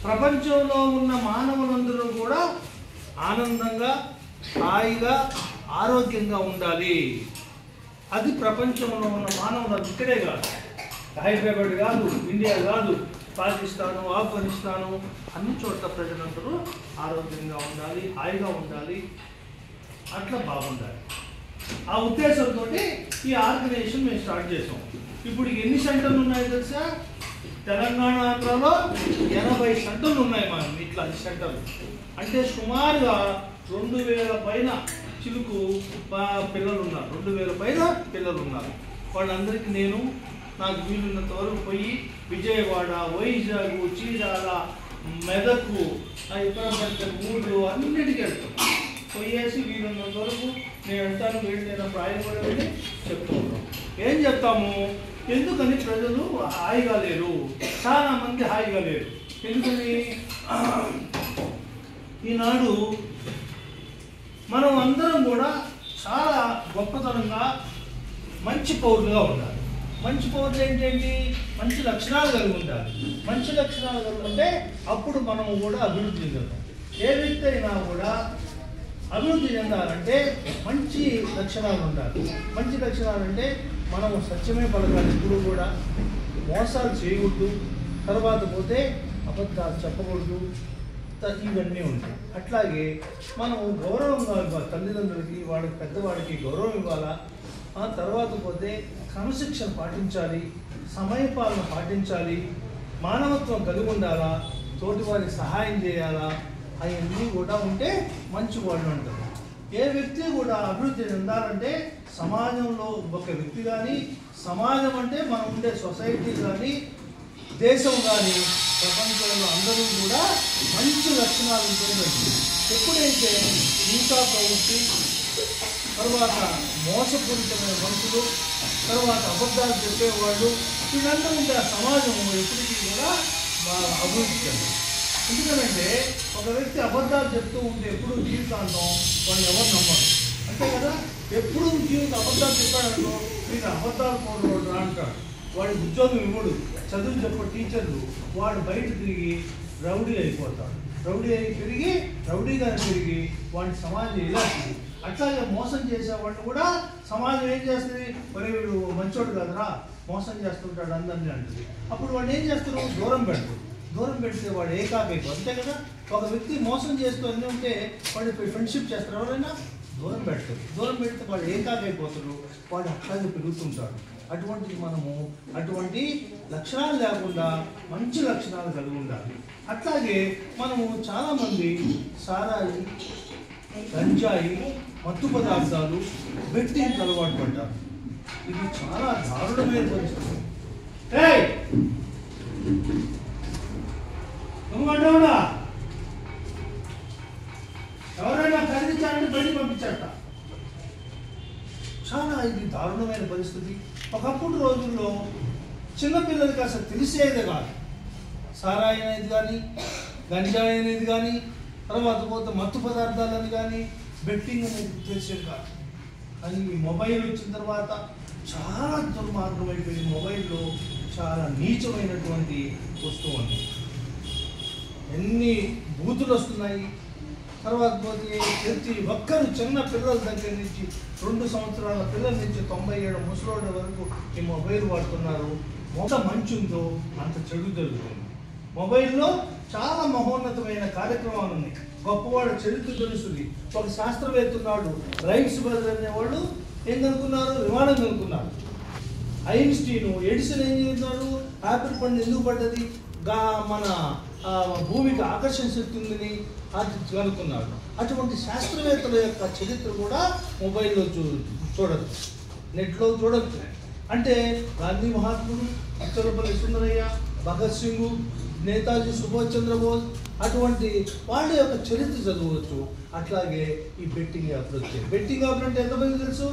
ప్రపంచంలో ఉన్న మానవులందరూ కూడా ఆనందంగా హాయిగా ఆరోగ్యంగా ఉండాలి. అది ప్రపంచంలో ఉన్న మానవులు ఇక్కడే కాదు, హైదరాబాద్ కాదు, ఇండియా కాదు, పాకిస్తాను, ఆఫ్ఘనిస్తాను అన్ని చోట్ల ప్రజలందరూ ఆరోగ్యంగా ఉండాలి, హాయిగా ఉండాలి, అట్లా బాగుండాలి. ఆ ఉద్దేశంతో ఈ ఆర్గనైజేషన్ మేము స్టార్ట్ చేసాం. ఇప్పుడు ఎన్ని సెంటర్లు ఉన్నాయో తెలుసా? తెలంగాణ ఆంధ్రలో 80 సెంటర్లు ఉన్నాయి. మనం ఇట్లా సెంటర్లు అంటే సుమారుగా 2000 పైన చిలుకు పిల్లలు ఉన్నారు. 2000 పైన పిల్లలు ఉన్నారు. వాళ్ళందరికీ నేను నాకు వీలున్నంత వరకు పోయి విజయవాడ, వైజాగ్, చీరాల, మెదకు, ఇక్కడ మూడు అన్నిటికీ వెళ్తాం. పోయేసి వీలున్నంత వరకు నేను వెళ్తాను. వెళ్ళినప్పుడు ఆయన కూడా వెళ్ళి చెప్తూ ఉంటాం. ఏం చెప్తాము? ఎందుకని ప్రజలు హాయిగా లేరు, చాలామంది హాయిగా లేరు. ఎందుకని? ఈనాడు మనం అందరం కూడా చాలా గొప్పతనంగా మంచి పౌరులుగా ఉండాలి. మంచి పౌరులు ఏంటంటే మంచి లక్షణాలు కలిగి ఉండాలి. మంచి లక్షణాలు కలిగి ఉంటే అప్పుడు మనము కూడా అభివృద్ధి చెందుతాం. ఏ వ్యక్తి అయినా కూడా అభివృద్ధి చెందాలంటే మంచి లక్షణాలు ఉండాలి. మంచి లక్షణాలు అంటే మనము సత్యమే పలకాలి, ఇప్పుడు కూడా మోసాలు చేయకూడదు, తర్వాత పోతే అబద్ధాలు చెప్పకూడదు, ఇవన్నీ ఉంటాయి. అట్లాగే మనము గౌరవంగా ఇవ్వాలి, తల్లిదండ్రులకి, వాడికి పెద్దవాడికి గౌరవం ఇవ్వాలా. ఆ తర్వాత పోతే క్రమశిక్షణ పాటించాలి, సమయపాలన పాటించాలి, మానవత్వం కలిగి ఉండాలా, తోటి వారికి సహాయం చేయాలా, అవన్నీ కూడా ఉంటే మంచి వాళ్ళు అంటారు. ఏ వ్యక్తి కూడా అభివృద్ధి చెందాలంటే సమాజంలో ఒక వ్యక్తి కానీ, సమాజం అంటే మనం ఉండే సొసైటీ కానీ, దేశం కానీ, ప్రపంచంలో అందరూ కూడా మంచి లక్షణాలు ఉంటుంది. ఎప్పుడైతే హింసా ప్రవృత్తి, తర్వాత మోసపూరితమైన మనుషులు, తర్వాత అబద్ధాలు చెప్పేవాళ్ళు, వీళ్ళందరూ ఉంటే ఆ సమాజం ఎప్పటికీ కూడా బాగా అభివృద్ధి చెందాలి. ఎందుకంటే ఒక వ్యక్తి అబద్ధాలు చెప్తూ ఉంటే ఎప్పుడు జీవితాంతం వాళ్ళు ఎవరు నమ్మరు, అంతే కదా. ఎప్పుడు అబద్ధాలు చెప్పాడనుకో, మీరు అబద్ధాలు పోడు అంటాడు. వాడి ఉద్యోగం ఇవ్వడు, చదువు చెప్ప టీచర్లు, వాడు బయట తిరిగి రౌడీ అయిపోతాడు. రౌడీ అయి తిరిగి వాడి సమాజం ఇలా. అట్లాగే మోసం చేసేవాడిని కూడా సమాజం ఏం చేస్తుంది? మరి వీడు మంచోడు కదరా, మోసం చేస్తుంటాడు అందరినీ అంటుంది. అప్పుడు వాడు ఏం చేస్తారు? దూరం పెడతారు. దూరం పెడితే వాడు ఏకాకైపు, అంతే కదా. ఒక వ్యక్తి మోసం చేస్తూ అన్నీ ఉంటే వాడు ఫ్రెండ్షిప్ చేస్తారు, ఎవరైనా దూరం పెడతారు. దూరం పెడితే వాడు ఏకాకైపోతారు, వాడు అట్లాగే పెరుగుతుంటాడు. మనము అటువంటి లక్షణాలు లేకుండా మంచి లక్షణాలు కలిగి ఉండాలి. అట్లాగే మనము చాలామంది సారాయి, గంజాయి, మత్తు పదార్థాలు, బెట్టింగ్కి అలవాటు పడ్డారు. ఇది చాలా దారుణమైన పరిస్థితి. ఎవరైనా ఖరీదించాలంటే బయటికి పంపించారట. చాలా ఇది దారుణమైన పరిస్థితి. ఒకప్పుడు రోజుల్లో చిన్నపిల్లలకి అసలు తెలిసేది కాదు. సారాయి అనేది కానీ, గంజాయి అనేది కానీ, తర్వాత పోతే మత్తు పదార్థాలని కానీ, బెట్టింగ్ అనేది తెలిసేది కాదు. కానీ ఈ మొబైల్ వచ్చిన తర్వాత చాలా దుర్మార్గం అయిపోయింది. మొబైల్లో చాలా నీచమైనటువంటి వస్తువు ఉంది. ఎన్ని బూతులు వస్తున్నాయి. తర్వాత పోతే ప్రతి ఒక్కరు చిన్న పిల్లల దగ్గర నుంచి 2 సంవత్సరాల పిల్లల నుంచి 97 ముసలోళ్ళ వరకు ఈ మొబైల్ వాడుతున్నారు. ఎంత మంచి ఉందో అంత చెడు జరుగుతుంది. మొబైల్లో చాలా మహోన్నతమైన కార్యక్రమాలు ఉన్నాయి. గొప్పవాడు చరిత్ర తెలుస్తుంది. ఒక శాస్త్రవేత్త ఉన్నాడు, రైట్స్ బ్రదర్ అనేవాళ్ళు ఏం కనుక్కున్నారు? విమానం కనుక్కున్నారు. ఐన్స్టీను, ఎడిసన్ ఏం చేస్తున్నారు? ఆపిల్ పండు ఎందుకు పడ్డది, మన భూమికి ఆకర్షణ శక్తి ఉందని అది కనుక్కున్నాడు. అటువంటి శాస్త్రవేత్తల యొక్క చరిత్ర కూడా మొబైల్లో చూడొచ్చు, నెట్లో చూడొచ్చు. అంటే గాంధీ మహాత్ముడు, అచ్చలపల్లి సుందరయ్య, భగత్ సింగ్, నేతాజీ సుభాష్ చంద్రబోస్, అటువంటి వాళ్ళ యొక్క చరిత్ర చదవచ్చు. అట్లాగే ఈ బెట్టింగ్ యాప్లు వచ్చాయి. బెట్టింగ్ యాప్లు అంటే ఎంతమంది తెలుసు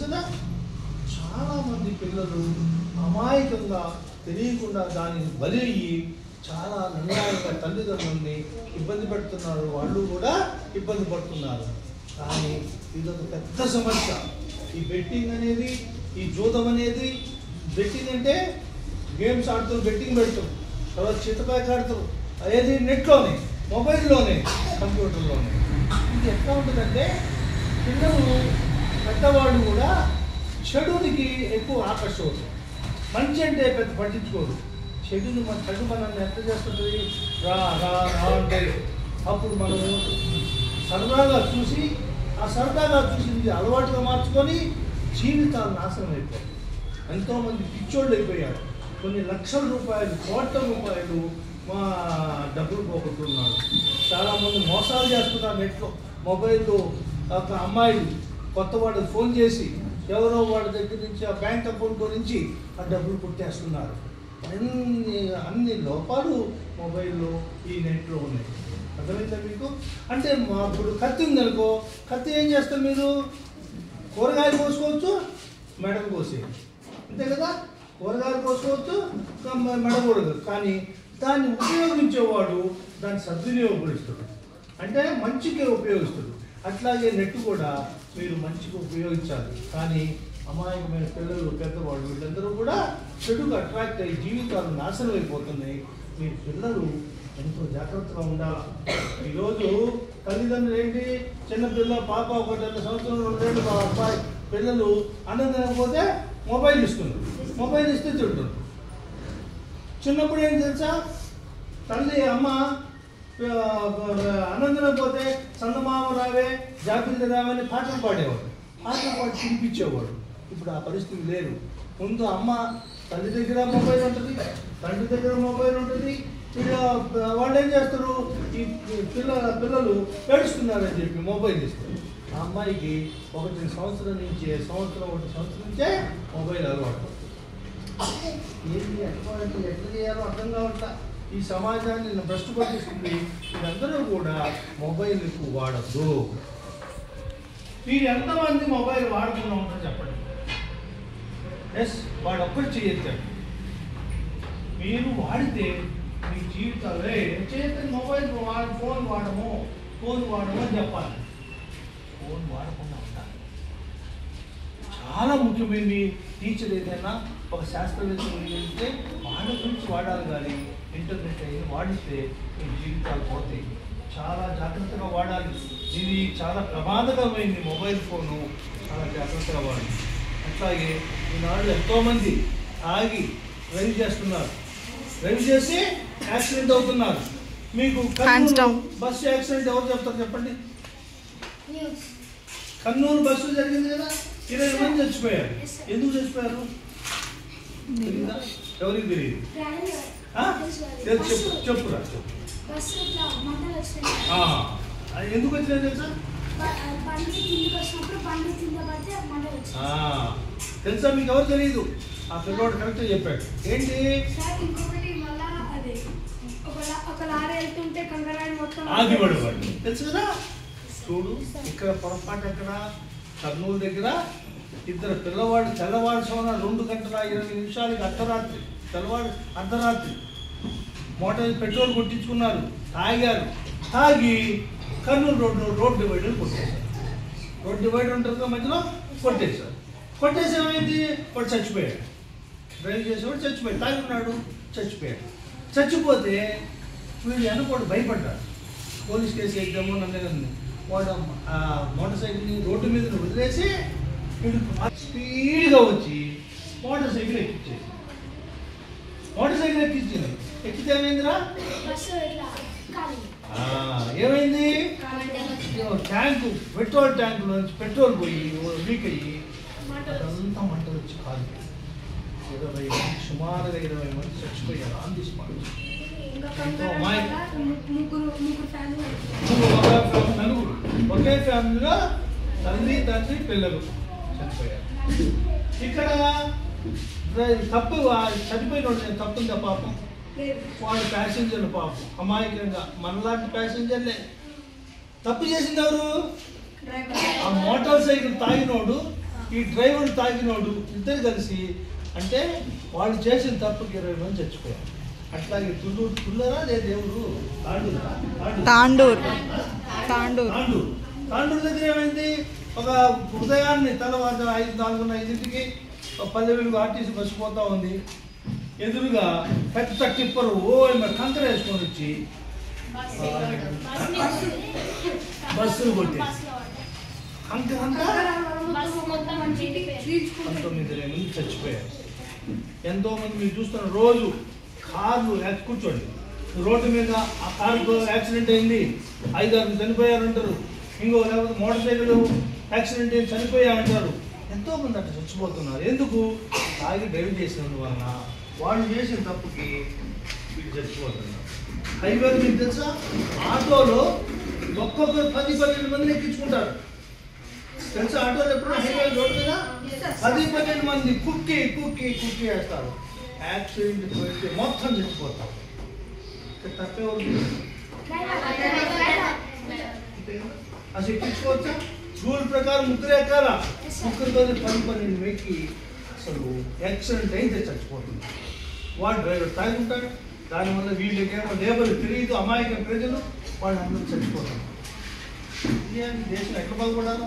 కదా. చాలామంది పిల్లలు అమాయకంగా తెలియకుండా దానికి బలి అయ్యి చాలా నిర్ణయంగా తల్లిదండ్రుల్ని ఇబ్బంది పెడుతున్నారు, వాళ్ళు కూడా ఇబ్బంది పడుతున్నారు. కానీ ఇదొక పెద్ద సమస్య. ఈ బెట్టింగ్ అనేది, ఈ జూదం అనేది, బెట్టింగ్ అంటే గేమ్స్ ఆడుతూ బెట్టింగ్ పెడతాం, తర్వాత చిత్తకాయ ఆడతారు, ఏది నెట్లోనే, మొబైల్లోనే, కంప్యూటర్లోనే. ఇది ఎట్లా ఉంటుందంటే పిల్లలు పెద్దవాళ్ళు కూడా చెడునికి ఎక్కువ ఆకర్షవుతారు. మంచి అంటే పెద్ద పట్టించుకోరు. చెడుని చెడు మనల్ని ఎట్లా చేస్తుంది, రా రా రా అంటే అప్పుడు మనము సరదాగా చూసి ఆ సరదాగా చూసి అలవాటుగా మార్చుకొని జీవితాలు నాశనం అయిపోయాయి. ఎంతోమంది పిచ్చోళ్ళు అయిపోయారు. కొన్ని లక్షల రూపాయలు, కోట్ల రూపాయలు మా డబ్బులు పోగొట్టున్నారు. చాలామంది మోసాలు చేస్తున్నారు నెట్లో, మొబైల్లో. ఒక అమ్మాయిలు కొత్త వాళ్ళకి ఫోన్ చేసి ఎవరో వాళ్ళ దగ్గర నుంచి ఆ బ్యాంక్ అకౌంట్ నుంచి ఆ డబ్బులు కొట్టేస్తున్నారు. అన్ని లోపాలు మొబైల్లో, ఈ నెట్లో ఉన్నాయి. అర్థమైందా మీకు? అంటే ఇప్పుడు కత్తి ఉందనుకో, కత్తి ఏం చేస్తారు మీరు? కూరగాయలు కోసుకోవచ్చు, మెడలు కోసేయచ్చు, అంతే కదా? కూరగాయలు కోసుకోవచ్చు, మెడకూడదు. కానీ దాన్ని ఉపయోగించేవాడు దాన్ని సద్వినియోగపరుస్తాడు, అంటే మంచిగా ఉపయోగిస్తాడు. అట్లాగే నెట్ కూడా మీరు మంచిగా ఉపయోగించాలి. కానీ అమాయకమైన పిల్లలు, పెద్దవాళ్ళు వీళ్ళందరూ కూడా చెడుకు అట్రాక్ట్ అయ్యి జీవితాలు నాశనం అయిపోతున్నాయి. మీ పిల్లలు ఎంతో జాగ్రత్తగా ఉండాలి. ఈరోజు తల్లిదండ్రులు ఏంటి, చిన్నపిల్ల పాప 1 సంవత్సరం 2 ఏళ్ళు మా అబ్బాయి పిల్లలు అన్నం తినకపోతే మొబైల్ ఇస్తున్నారు, మొబైల్ ఇస్తే తింటున్నారు. చిన్నప్పుడు ఏం తెలుసా, తల్లి అమ్మ అన్నం తినకపోతే చందమామ రావే, జాగ్రత్త రావని పాటలు పాడేవాడు, పాటలు పాడి తినిపించేవాడు. ఇప్పుడు ఆ పరిస్థితి లేదు. ముందు అమ్మ తల్లి దగ్గర మొబైల్ ఉంటుంది, తండ్రి దగ్గర మొబైల్ ఉంటుంది. వాళ్ళు ఏం చేస్తారు, ఈ పిల్లలు ఏడుస్తున్నారని చెప్పి మొబైల్ ఇస్తారు. ఆ అమ్మాయికి 1 సంవత్సరం నుంచే మొబైల్ అలవాటు. ఏంటి ఎట్లా చేయాలో అర్థం కావట్లా. ఈ సమాజాన్ని భ్రష్టు పట్టిస్తుంది. మీరందరూ కూడా మొబైల్ ఎక్కువ వాడద్దు. మీరు ఎంతమంది మొబైల్ వాడుతున్నా ఉంటారో చెప్పండి. ఎస్, వాడు ఒక్కటి చేయొచ్చాడు. మీరు వాడితే మీ జీవితాలే చేస్తే మొబైల్ ఫోన్ వాడము అని చెప్పాలి. ఫోన్ వాడకుండా ఉండాలి. చాలా ముఖ్యమైనది. టీచర్ ఏదైనా ఒక శాస్త్రవేత్తలు వెళ్తే వాళ్ళ గురించి వాడాలి. కానీ ఇంటర్నెట్ అయ్యి వాడిస్తే మీ జీవితాలు పోతాయి. చాలా జాగ్రత్తగా వాడాలి. ఇది చాలా ప్రమాదకరమైంది. మొబైల్ ఫోను చాలా జాగ్రత్తగా వాడాలి. అట్లాగే ఈనాడు ఎంతోమంది ఆగి డ్రైవ్ చేస్తున్నారు, డ్రైవ్ చేసి యాక్సిడెంట్ అవుతున్నారు. మీకు బస్సు యాక్సిడెంట్ ఎవరు చెప్తారు చెప్పండి? కర్నూలు బస్సు జరిగింది కదా, 20 మంది చచ్చిపోయారు. ఎందుకు చచ్చిపోయారు ఎవరికి తెలియదు. చెప్పురా. ఎందుకు వచ్చినా తెలుసా? తెలుసా మీకు? ఎవరు తెలియదు. ఆ పిల్లవాడు కరెక్ట్గా చెప్పాడు. ఏంటి ఆగిపడు వాడు, తెలుసు కదా? చూడు, ఇక్కడ పొరపాటు ఎక్కడ, కర్నూలు దగ్గర 2 పిల్లవాడు తెల్లవారుజామున 2 గంటల 20 నిమిషాలకి అర్ధరాత్రి మోటార్ పెట్రోల్ కొట్టించుకున్నారు, తాగారు. తాగి కర్నూలు రోడ్ డివైడర్ కొట్టేశారు. రోడ్ డివైడర్ ఉంటుంది మధ్యలో కొట్టేశారు. కొట్టేసి ఏమైంది, వాడు చచ్చిపోయాడు. డ్రైవ్ చేసేవాడు చచ్చిపోయాడు, తాగి ఉన్నాడు, చచ్చిపోయాడు. చచ్చిపోతే వీడు వెనకోడు భయపడ్డాడు. పోలీస్ కేసు వేద్దాము నన్ను. వాడు మోటార్ సైకిల్ని రోడ్డు మీద వదిలేసి వీడు స్పీడ్గా వచ్చి మోటార్ సైకిల్ ఎక్కించేసి, ఎక్కితే ఏమైందిరా? ఏమైంది? ట్యాంకు, పెట్రోల్ ట్యాంకులో నుంచి పెట్రోల్ పోయి లీక్ అయ్యి అదంతా మంట వచ్చి కాదు. సుమారుగా 20 మంది చచ్చిపోయారు ఆన్ ది స్పాట్. ఒకే ఫ్యామిలీలో తండ్రి పిల్లలు చనిపోయారు. ఇక్కడ తప్పు చనిపోయిన తప్పుందా పాపం? వాడు ప్యాసింజర్లు పాపం అమాయకంగా మనలాంటి ప్యాసింజర్లే. తప్పు చేసింది ఎవరు? ఆ మోటార్ సైకిల్ తాగినోడు, ఈ డ్రైవర్ తాగినోడు, ఇద్దరు కలిసి. అంటే వాళ్ళు చేసిన తప్పుకి 20 మంది చచ్చిపోయారు. అట్లాగే తుళ్ళరా లేదు దేవుడు తాండూరు దగ్గర ఏమైంది? ఒక ఉదయాన్నే తెల్లవారు 4:05కి 10,000 ఆర్టీసీ బస్సు పోతా ఉంది. ఎదురుగా పెద్ద టిప్పరు కంకర వేసుకొని వచ్చి బస్సులు కొట్టి అంత 19 మంది చచ్చిపోయారు. ఎంతో మంది మీరు చూస్తున్న రోజు కార్లు కూర్చోండి రోడ్డు మీద ఆ కారుతో యాక్సిడెంట్ అయింది 5-6 చనిపోయారు అంటారు. ఇంకో లేకపోతే మోటార్ సైకిల్ యాక్సిడెంట్ అయ్యి చనిపోయారంటారు. ఎంతో మంది అట్లా చచ్చిపోతున్నారు. ఎందుకు? తాగి డ్రైవ్ చేసినందువలన వాళ్ళు చేసిన తప్పుకి వీళ్ళు చచ్చిపోతున్నారు. హైవేలు మీకు తెలుసా, ఆటోలో ఒక్కొక్కరు 10-12 మందిని ఎక్కించుకుంటారు. తెలుసా? ఆటోలో ఎప్పుడు హైవే రోడ్డు మీద 10-12 మంది కుక్కి వేస్తారు. యాక్సిడెంట్ పోతే మొత్తం చచ్చిపోతారు. తప్పేవారు అసలు ఎక్కించుకోవచ్చా? రూల్ ప్రకారం 3 ఎక్కాల, 3 10-12 ఎక్కి అసలు యాక్సిడెంట్ అయితే చచ్చిపోతుంది. వాడు డ్రైవర్ తాగుంటాడు. దానివల్ల వీళ్ళకేమో లేబర్లు తెలియదు, అమాయక ప్రజలు వాళ్ళు అందరూ చచ్చిపోతారు. దేశం ఎట్లా బాగుపడాలి?